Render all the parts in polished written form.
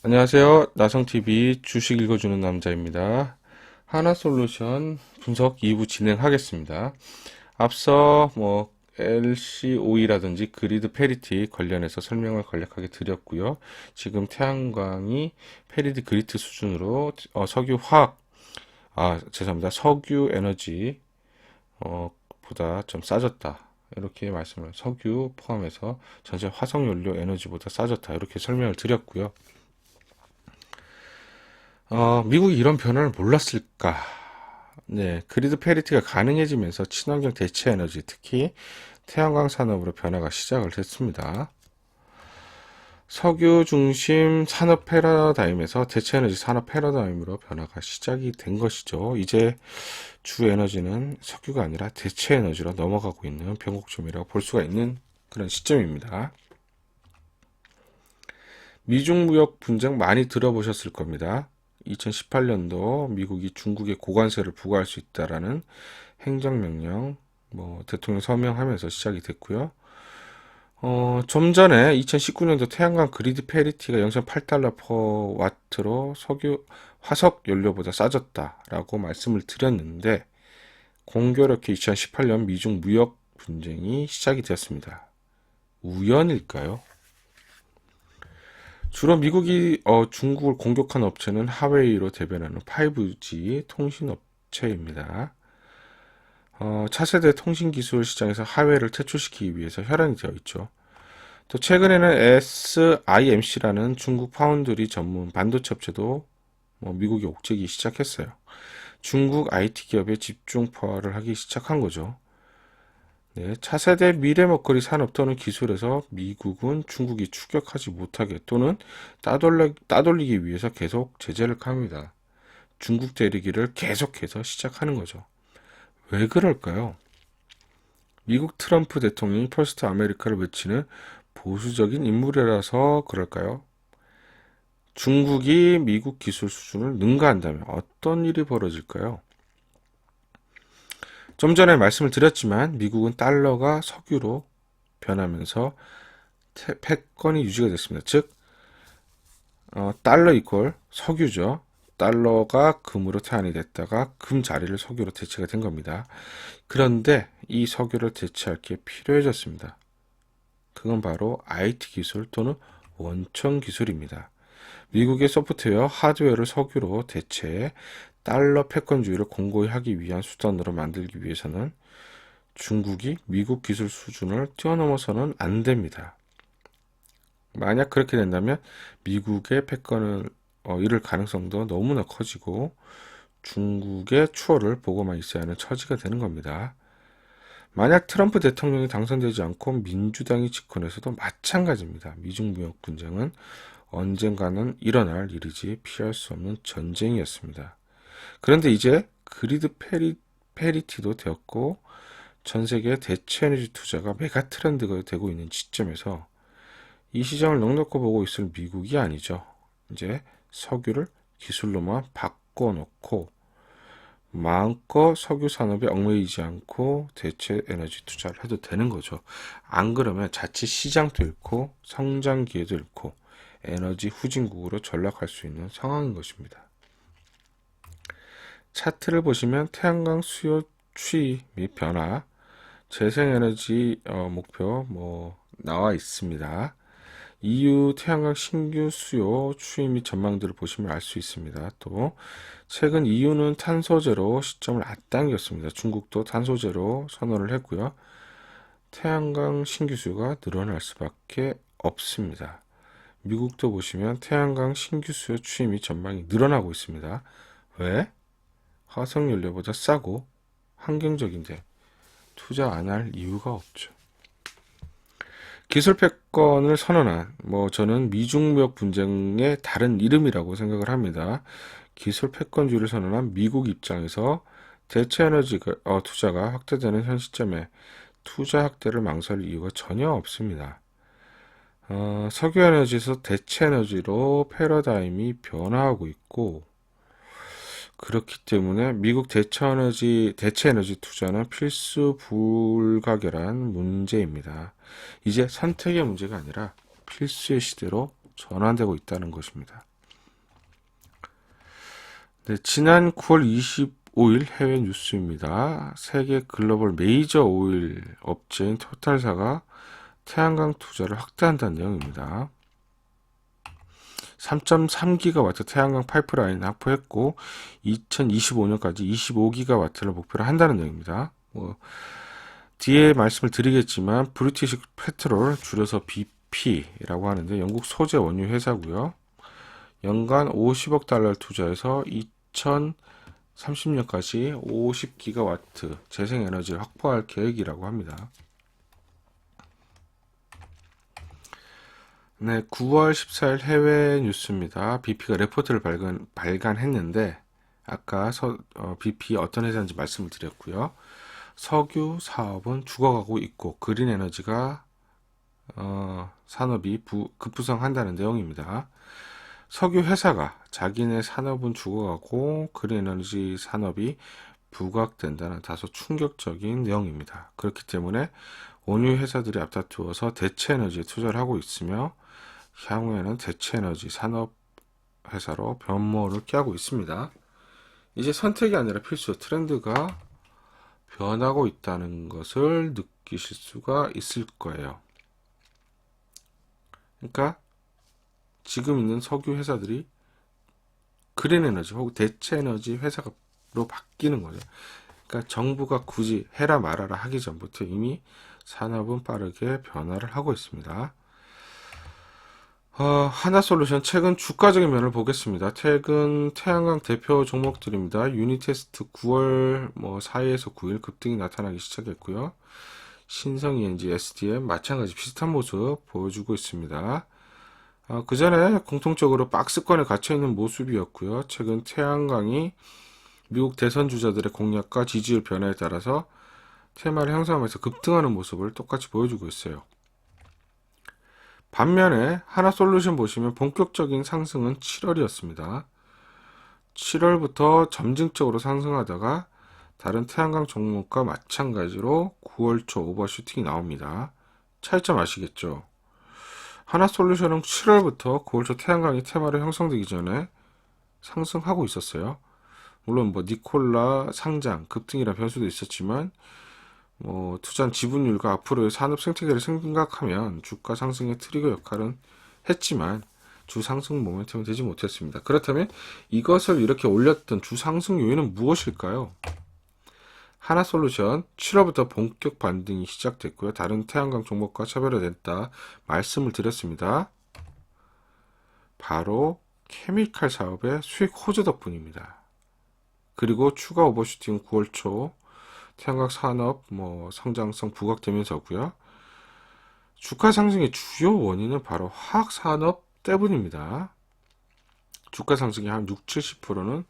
안녕하세요. 나성TV 주식 읽어주는 남자입니다. 하나솔루션 분석 2부 진행하겠습니다. 앞서 LCOE라든지 그리드 페리티 관련해서 설명을 간략하게 드렸고요. 지금 태양광이 페리드 그리드 수준으로 석유 화학, 죄송합니다. 석유 에너지 보다 좀 싸졌다. 이렇게 말씀을 석유 포함해서 전체 화석연료 에너지보다 싸졌다. 이렇게 설명을 드렸고요. 미국이 이런 변화를 몰랐을까? 네, 그리드 페리티가 가능해지면서 친환경 대체 에너지, 특히 태양광 산업으로 변화가 시작을 했습니다. 석유 중심 산업 패러다임에서 대체 에너지 산업 패러다임으로 변화가 시작이 된 것이죠. 이제 주 에너지는 석유가 아니라 대체 에너지로 넘어가고 있는 변곡점이라고 볼 수가 있는 그런 시점입니다. 미중 무역 분쟁 많이 들어보셨을 겁니다. 2018년도 미국이 중국에 고관세를 부과할 수 있다라는 행정명령, 대통령 서명하면서 시작이 됐고요. 좀 전에 2019년도 태양광 그리드 페리티가 0.8달러 퍼 와트로 석유 화석 연료보다 싸졌다라고 말씀을 드렸는데 공교롭게 2018년 미중 무역 분쟁이 시작이 되었습니다. 우연일까요? 주로 미국이 중국을 공격한 업체는 하웨이로 대변하는 5G 통신업체입니다. 차세대 통신기술 시장에서 하웨이를 퇴출시키기 위해서 혈안이 되어 있죠. 또 최근에는 SIMC라는 중국 파운드리 전문 반도체 업체도 미국이 옥죄기 시작했어요. 중국 IT 기업에 집중 포화를 하기 시작한 거죠. 네, 차세대 미래 먹거리 산업 또는 기술에서 미국은 중국이 추격하지 못하게 또는 따돌리기 위해서 계속 제재를 가합니다. 중국 대리기를 계속해서 시작하는 거죠. 왜 그럴까요? 미국 트럼프 대통령이 퍼스트 아메리카를 외치는 보수적인 인물이라서 그럴까요? 중국이 미국 기술 수준을 능가한다면 어떤 일이 벌어질까요? 좀 전에 말씀을 드렸지만 미국은 달러가 석유로 변하면서 패권이 유지가 됐습니다. 즉 달러 이퀄 석유죠. 달러가 금으로 태환이 됐다가 금 자리를 석유로 대체가 된 겁니다. 그런데 이 석유를 대체할 게 필요해졌습니다. 그건 바로 IT 기술 또는 원천 기술입니다. 미국의 소프트웨어, 하드웨어를 석유로 대체해 달러 패권주의를 공고히 하기 위한 수단으로 만들기 위해서는 중국이 미국 기술 수준을 뛰어넘어서는 안 됩니다. 만약 그렇게 된다면 미국의 패권을 잃을 가능성도 너무나 커지고 중국의 추월을 보고만 있어야 하는 처지가 되는 겁니다. 만약 트럼프 대통령이 당선되지 않고 민주당이 집권해서도 마찬가지입니다. 미중 무역 분쟁은 언젠가는 일어날 일이지 피할 수 없는 전쟁이었습니다. 그런데 이제 그리드 페리티도 되었고 전 세계 대체 에너지 투자가 메가 트렌드가 되고 있는 시점에서 이 시장을 넉넉히 보고 있을 미국이 아니죠. 이제 석유를 기술로만 바꿔놓고 마음껏 석유 산업에 얽매이지 않고 대체 에너지 투자를 해도 되는 거죠. 안 그러면 자칫 시장도 잃고 성장 기회도 잃고 에너지 후진국으로 전락할 수 있는 상황인 것입니다. 차트를 보시면 태양광 수요 추이 및 변화, 재생에너지 목표 나와 있습니다. EU 태양광 신규 수요 추이 및 전망들을 보시면 알 수 있습니다. 또 최근 EU는 탄소제로 시점을 앞당겼습니다. 중국도 탄소제로 선언을 했고요. 태양광 신규 수요가 늘어날 수밖에 없습니다. 미국도 보시면 태양광 신규 수요 추이 및 전망이 늘어나고 있습니다. 왜? 화석연료보다 싸고 환경적인데 투자 안 할 이유가 없죠. 기술 패권을 선언한 저는 미중무역 분쟁의 다른 이름이라고 생각을 합니다. 기술 패권주의를 선언한 미국 입장에서 대체 에너지 투자가 확대되는 현 시점에 투자 확대를 망설일 이유가 전혀 없습니다. 석유 에너지에서 대체 에너지로 패러다임이 변화하고 있고 그렇기 때문에 미국 대체 에너지 투자는 필수 불가결한 문제입니다. 이제 선택의 문제가 아니라 필수의 시대로 전환되고 있다는 것입니다. 네, 지난 9월 25일 해외 뉴스입니다. 세계 글로벌 메이저 오일 업체인 토탈사가 태양광 투자를 확대한다는 내용입니다. 3.3기가와트 태양광 파이프라인 확보했고 2025년까지 25기가와트를 목표로 한다는 내용입니다. 뒤에 말씀을 드리겠지만 브리티시 페트롤 줄여서 BP라고 하는데 영국 소재 원유 회사고요. 연간 50억 달러를 투자해서 2030년까지 50기가와트 재생에너지를 확보할 계획이라고 합니다. 네, 9월 14일 해외 뉴스입니다. BP가 레포트를 발간했는데 아까 BP 어떤 회사인지 말씀을 드렸고요. 석유 사업은 죽어가고 있고 그린 에너지가 산업이 급부상한다는 내용입니다. 석유 회사가 자기네 산업은 죽어가고 그린 에너지 산업이 부각된다는 다소 충격적인 내용입니다. 그렇기 때문에 원유 회사들이 앞다투어서 대체 에너지에 투자를 하고 있으며 향후에는 대체 에너지 산업 회사로 변모를 꾀하고 있습니다. 이제 선택이 아니라 필수, 트렌드가 변하고 있다는 것을 느끼실 수가 있을 거예요. 그러니까 지금 있는 석유 회사들이 그린 에너지 혹은 대체 에너지 회사로 바뀌는 거죠. 그러니까 정부가 굳이 해라 말아라 하기 전부터 이미 산업은 빠르게 변화를 하고 있습니다. 하나솔루션 최근 주가적인 면을 보겠습니다. 최근 태양광 대표 종목들입니다. 유니테스트 9월 4일에서 9일 급등이 나타나기 시작했고요. 신성ENG, SDM 마찬가지 비슷한 모습 보여주고 있습니다. 그 전에 공통적으로 박스권에 갇혀있는 모습이었고요. 최근 태양광이 미국 대선 주자들의 공약과 지지율 변화에 따라서 테마를 형성하면서 급등하는 모습을 똑같이 보여주고 있어요. 반면에 하나솔루션 보시면 본격적인 상승은 7월이었습니다. 7월부터 점진적으로 상승하다가 다른 태양광 종목과 마찬가지로 9월 초 오버슈팅이 나옵니다. 차이점 아시겠죠? 하나솔루션은 7월부터 9월 초 태양광이 테마로 형성되기 전에 상승하고 있었어요. 물론 니콜라 상장 급등이라 변수도 있었지만 투자한 지분율과 앞으로의 산업 생태계를 생각하면 주가 상승의 트리거 역할은 했지만 주 상승 모멘텀이 되지 못했습니다. 그렇다면 이것을 이렇게 올렸던 주 상승 요인은 무엇일까요? 하나솔루션 7월부터 본격 반등이 시작됐고요. 다른 태양광 종목과 차별화됐다 말씀을 드렸습니다. 바로 케미칼 사업의 수익 호조 덕분입니다. 그리고 추가 오버슈팅 9월 초 태양광 산업 성장성 부각되면서고요. 주가 상승의 주요 원인은 바로 화학 산업 때문입니다. 주가 상승의 한 60-70%는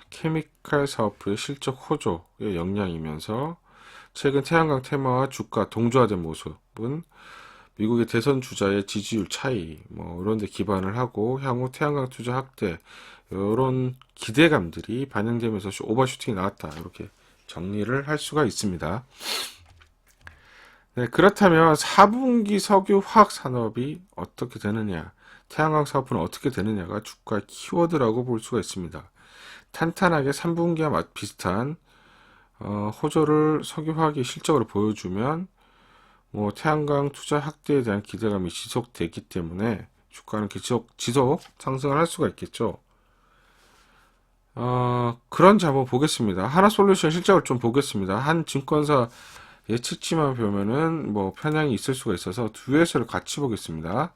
케미칼 사업부의 실적 호조의 영향이면서 최근 태양광 테마와 주가 동조화된 모습은 미국의 대선 주자의 지지율 차이 이런 데 기반을 하고 향후 태양광 투자 확대 이런 기대감들이 반영되면서 오버슈팅이 나왔다 이렇게 정리를 할 수가 있습니다. 네, 그렇다면 4분기 석유 화학 산업이 어떻게 되느냐, 태양광 사업은 어떻게 되느냐가 주가의 키워드라고 볼 수가 있습니다. 탄탄하게 3분기와 비슷한 호조를 석유화학이 실적으로 보여주면 태양광 투자 확대에 대한 기대감이 지속되기 때문에 주가는 지속 상승을 할 수가 있겠죠. 그런지 한번 보겠습니다. 하나솔루션 실적을 좀 보겠습니다. 한 증권사 예측치만 보면은 편향이 있을 수가 있어서 두 회사를 같이 보겠습니다.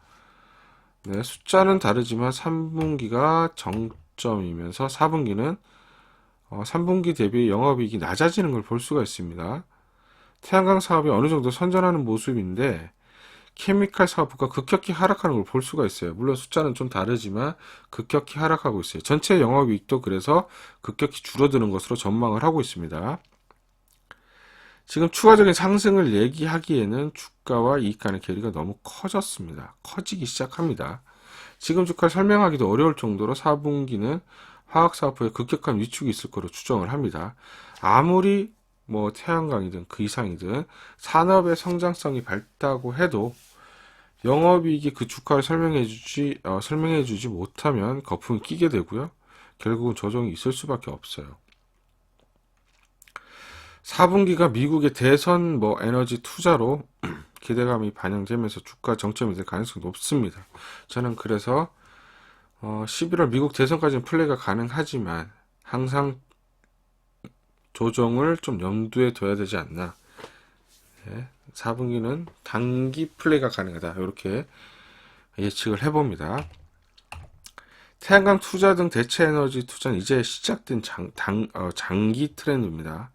네, 숫자는 다르지만 3분기가 정점이면서 4분기는 3분기 대비 영업이익이 낮아지는 걸 볼 수가 있습니다. 태양광 사업이 어느 정도 선전하는 모습인데 케미칼 사업부가 급격히 하락하는 걸 볼 수가 있어요. 물론 숫자는 좀 다르지만 급격히 하락하고 있어요. 전체 영업이익도 그래서 급격히 줄어드는 것으로 전망을 하고 있습니다. 지금 추가적인 상승을 얘기하기에는 주가와 이익 간의 괴리가 너무 커졌습니다. 커지기 시작합니다. 지금 주가를 설명하기도 어려울 정도로 4분기는 화학사업부의 급격한 위축이 있을 거로 추정을 합니다. 아무리 태양광이든 그 이상이든 산업의 성장성이 밝다고 해도 영업이익이 그 주가를 설명해주지 못하면 거품이 끼게 되고요. 결국은 조정이 있을 수밖에 없어요. 4분기가 미국의 대선 에너지 투자로 기대감이 반영되면서 주가 정점이 될 가능성이 높습니다. 저는 그래서 11월 미국 대선까지는 플레이가 가능하지만 항상 조정을 좀 염두에 둬야 되지 않나. 4분기는 단기 플레이가 가능하다. 이렇게 예측을 해봅니다. 태양광 투자 등 대체 에너지 투자는 이제 시작된 장기 트렌드입니다.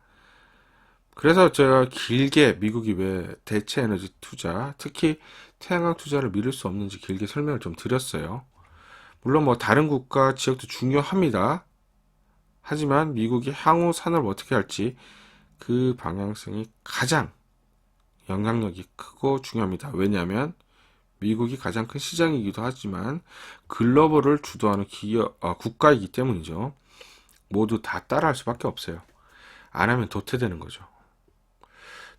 그래서 제가 길게 미국이 왜 대체 에너지 투자, 특히 태양광 투자를 미룰 수 없는지 길게 설명을 좀 드렸어요. 물론 다른 국가 지역도 중요합니다. 하지만 미국이 향후 산업을 어떻게 할지 그 방향성이 가장 영향력이 크고 중요합니다. 왜냐하면 미국이 가장 큰 시장이기도 하지만 글로벌을 주도하는 국가이기 때문이죠. 모두 다 따라할 수밖에 없어요. 안 하면 도태되는 거죠.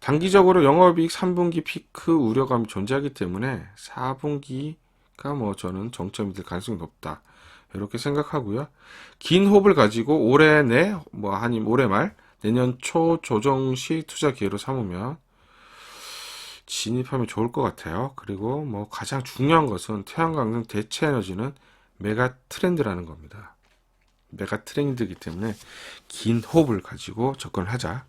단기적으로 영업이익 3분기 피크 우려감이 존재하기 때문에 4분기가 저는 정점이 될 가능성이 높다. 이렇게 생각하고요. 긴 호흡을 가지고 올해 내, 아니면 올해 말, 내년 초 조정 시 투자 기회로 삼으면 진입하면 좋을 것 같아요. 그리고 가장 중요한 것은 태양광 등 대체 에너지는 메가 트렌드라는 겁니다. 메가 트렌드이기 때문에 긴 호흡을 가지고 접근을 하자.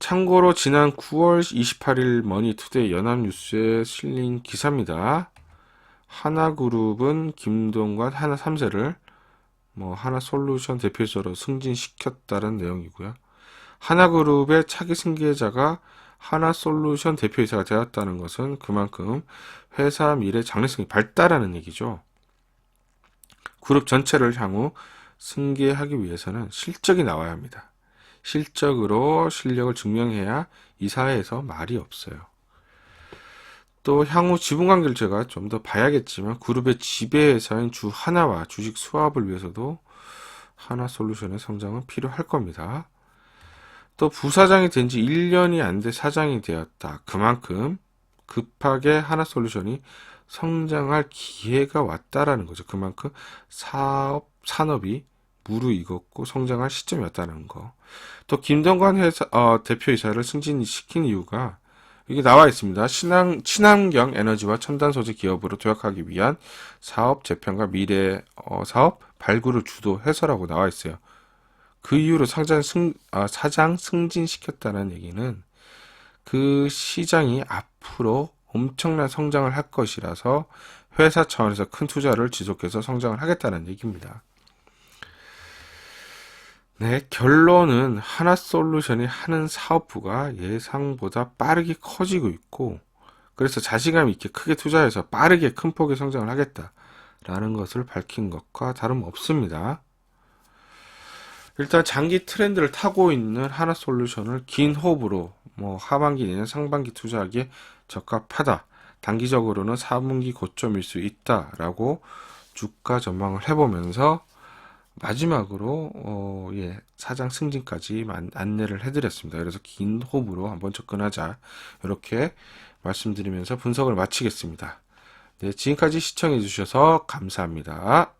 참고로 지난 9월 28일 머니투데이 연합뉴스에 실린 기사입니다. 하나그룹은 김동관 하나 3세를 하나솔루션 대표이사로 승진시켰다는 내용이고요. 하나그룹의 차기 승계자가 하나솔루션 대표이사가 되었다는 것은 그만큼 회사 미래 장래성이 밝다라는 얘기죠. 그룹 전체를 향후 승계하기 위해서는 실적이 나와야 합니다. 실적으로 실력을 증명해야 이 사회에서 말이 없어요. 또 향후 지분관계를 제가 좀 더 봐야겠지만 그룹의 지배회사인 주 하나와 주식 수합을 위해서도 하나솔루션의 성장은 필요할 겁니다. 또 부사장이 된 지 1년이 안 돼 사장이 되었다. 그만큼 급하게 하나솔루션이 성장할 기회가 왔다라는 거죠. 그만큼 산업이 무르익었고 성장할 시점이 왔다는 거. 또 김동관 대표이사를 승진시킨 이유가 이게 나와 있습니다. 친환경 에너지와 첨단 소재 기업으로 도약하기 위한 사업 재편과 미래 사업 발굴을 주도해서라고 나와 있어요. 그 이후로 사장 승진시켰다는 얘기는 그 시장이 앞으로 엄청난 성장을 할 것이라서 회사 차원에서 큰 투자를 지속해서 성장을 하겠다는 얘기입니다. 네, 결론은 하나솔루션이 하는 사업부가 예상보다 빠르게 커지고 있고 그래서 자신감 있게 크게 투자해서 빠르게 큰 폭의 성장을 하겠다라는 것을 밝힌 것과 다름없습니다. 일단 장기 트렌드를 타고 있는 하나솔루션을 긴 호흡으로 하반기 내년 상반기 투자하기에 적합하다. 단기적으로는 4분기 고점일 수 있다라고 주가 전망을 해보면서 마지막으로 사장 승진까지 안내를 해드렸습니다. 그래서 긴 호흡으로 한번 접근하자 이렇게 말씀드리면서 분석을 마치겠습니다. 네, 지금까지 시청해 주셔서 감사합니다.